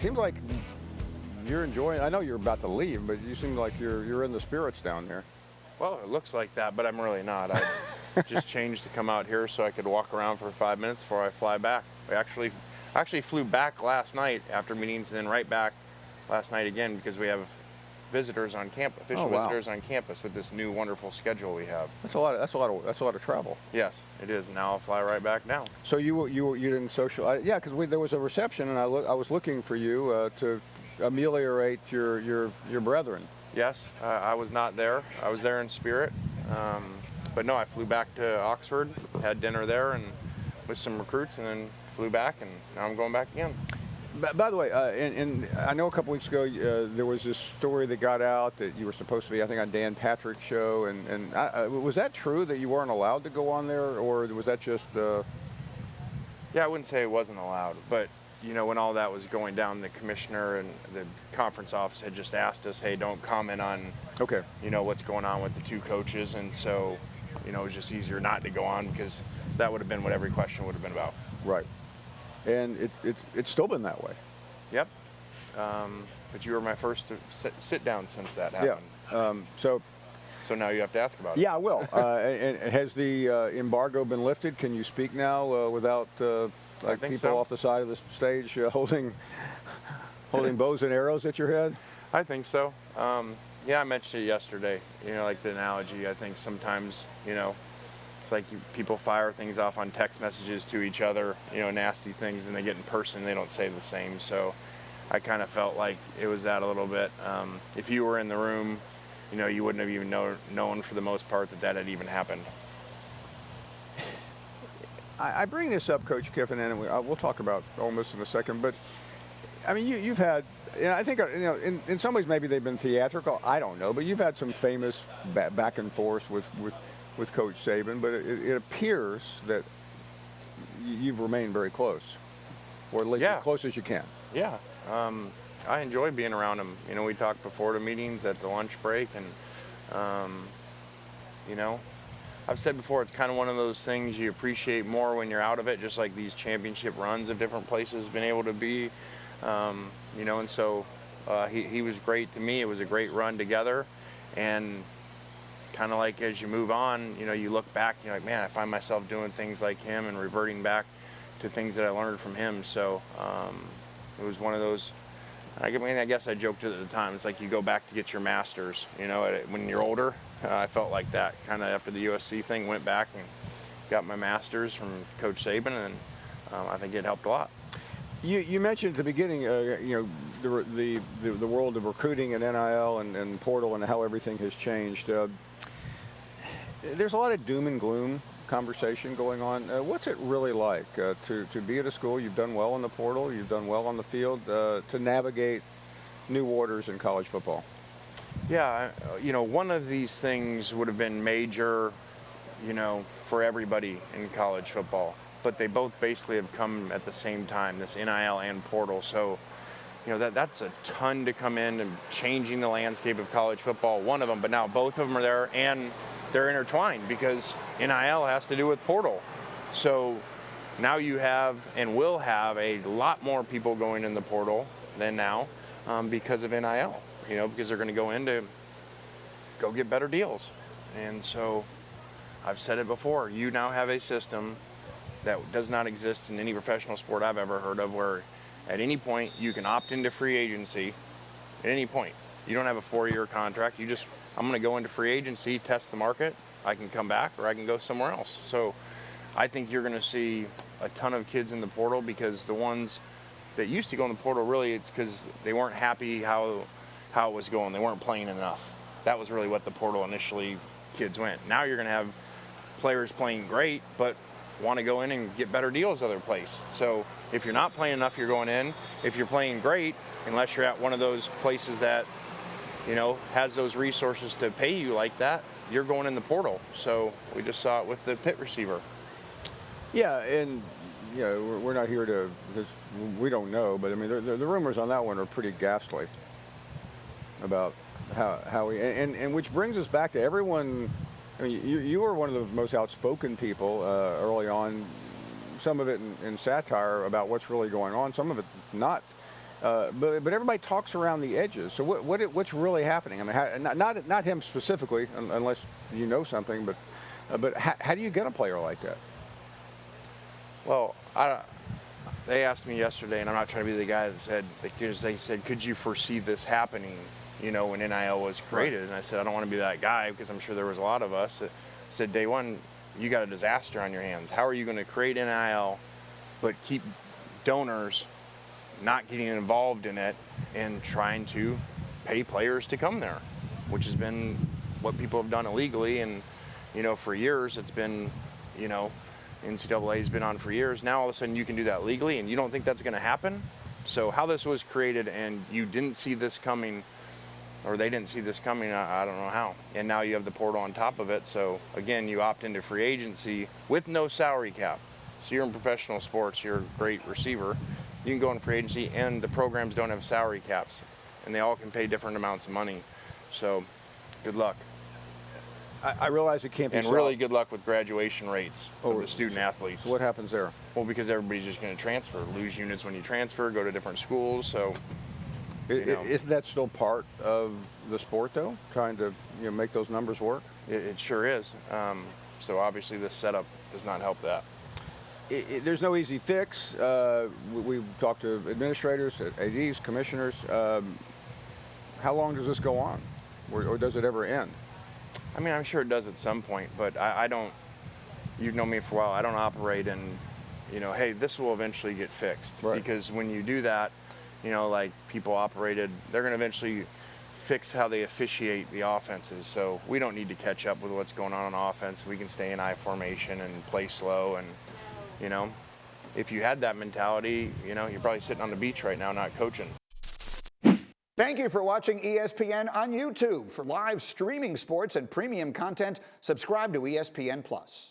Seems like you're enjoying. I know you're about to leave, but you seem like you're in the spirits down there. Well, it looks like that, but I'm really not. I just changed to come out here so I could walk around for 5 minutes before I fly back. I actually flew back last night after meetings, and then right back last night again because we have visitors on campus, official visitors on campus with this new wonderful schedule we have. That's a lot of travel. Yes, it is. Now I'll fly right back now. So you didn't social? Yeah, because there was a reception, and I was looking for you to ameliorate your brethren. Yes, I was not there. I was there in spirit, but no, I flew back to Oxford, had dinner there, and with some recruits, and then flew back, and now I'm going back again. By the way, and I know a couple weeks ago there was this story that got out that you were supposed to be, I think, on Dan Patrick's show, and was that true that you weren't allowed to go on there, or was that just? Yeah, I wouldn't say it wasn't allowed, but you know, when all that was going down, the commissioner and the conference office had just asked us, hey, don't comment on, you know, what's going on with the two coaches, and so, you know, it was just easier not to go on because that would have been what every question would have been about. Right. And it's still been that way. Yep. But you were my first to sit down since that happened. Yeah. So now you have to ask about it. Yeah, I will. And has the embargo been lifted? Can you speak now without like people off the side of the stage holding bows and arrows at your head? I think so. Yeah, I mentioned it yesterday. You know, like the analogy. I think sometimes, you know, it's like people fire things off on text messages to each other, you know, nasty things, and they get in person, they don't say the same. So I kind of felt like it was that a little bit. If you were in the room, you know, you wouldn't have even known for the most part that had even happened. I bring this up, Coach Kiffin, and we'll talk about Ole Miss in a second, but I mean, you've had, I think, you know, in some ways maybe they've been theatrical, I don't know, but you've had some famous back and forth with Coach Saban, but it appears that you've remained very close, or at least as close as you can. Yeah. I enjoy being around him. You know, we talked before the meetings at the lunch break, and, you know, I've said before, it's kind of one of those things you appreciate more when you're out of it, just like these championship runs of different places been able to be, you know, and so he was great to me. It was a great run together, and kind of like as you move on, you know, you look back, you're like, man, I find myself doing things like him and reverting back to things that I learned from him. So it was one of those, I mean, I guess I joked at the time, it's like you go back to get your master's, you know, when you're older. I felt like that kind of after the USC thing, went back and got my master's from Coach Saban, and I think it helped a lot. You mentioned at the beginning, you know, the world of recruiting and NIL and portal and how everything has changed. There's a lot of doom and gloom conversation going on. What's it really like to be at a school? You've done well in the portal, you've done well on the field, to navigate new waters in college football? Yeah, you know, one of these things would have been major, you know, for everybody in college football, but they both basically have come at the same time, this NIL and portal. So, you know, that's a ton to come in and changing the landscape of college football, one of them, but now both of them are there, and they're intertwined because NIL has to do with portal. So now you have and will have a lot more people going in the portal than now because of NIL, you know, because they're going to go in to go get better deals. And so I've said it before, you now have a system that does not exist in any professional sport I've ever heard of, where at any point you can opt into free agency at any point. You don't have a 4-year contract. I'm going to go into free agency, test the market. I can come back or I can go somewhere else. So I think you're going to see a ton of kids in the portal, because the ones that used to go in the portal, really it's because they weren't happy how it was going. They weren't playing enough. That was really what the portal initially kids went. Now you're going to have players playing great, but want to go in and get better deals other place. So if you're not playing enough, you're going in. If you're playing great, unless you're at one of those places that, you know, has those resources to pay you like that, you're going in the portal. So we just saw it with the Pitt receiver. Yeah, and you know, we're not here to, because we don't know, but I mean, the rumors on that one are pretty ghastly about how we, and which brings us back to everyone. I mean, you were one of the most outspoken people early on, some of it in satire about what's really going on, some of it not But everybody talks around the edges. So what's really happening? I mean, not him specifically, unless you know something. But how do you get a player like that? Well, they asked me yesterday, and I'm not trying to be the guy that said, because they said, could you foresee this happening, when NIL was created? Right. And I said, I don't want to be that guy, because I'm sure there was a lot of us that said, day one, you got a disaster on your hands. How are you going to create NIL, but keep donors not getting involved in it and trying to pay players to come there, which has been what people have done illegally. And, for years, it's been, NCAA has been on for years. Now all of a sudden you can do that legally, and you don't think that's going to happen? So how this was created and you didn't see this coming, or they didn't see this coming, I don't know how. And now you have the portal on top of it. So again, you opt into free agency with no salary cap. So you're in professional sports, you're a great receiver. You can go in free agency, and the programs don't have salary caps, and they all can pay different amounts of money. So good luck. I realize it can't be. And really good luck with graduation rates for the student athletes. So what happens there? Well, because everybody's just going to transfer, lose units when you transfer, go to different schools. So, isn't that still part of the sport, though? Trying to make those numbers work. It sure is. So obviously, this setup does not help that. There's no easy fix. We've talked to administrators, ADs, commissioners. How long does this go on, or does it ever end? I mean, I'm sure it does at some point, but I don't, you've known me for a while, I don't operate in, hey, this will eventually get fixed. Right. Because when you do that, like people operated, they're going to eventually fix how they officiate the offenses. So we don't need to catch up with what's going on offense. We can stay in I formation and play slow. And, if you had that mentality, you're probably sitting on the beach right now not coaching. Thank you for watching ESPN on YouTube. For live streaming sports and premium content, subscribe to ESPN+.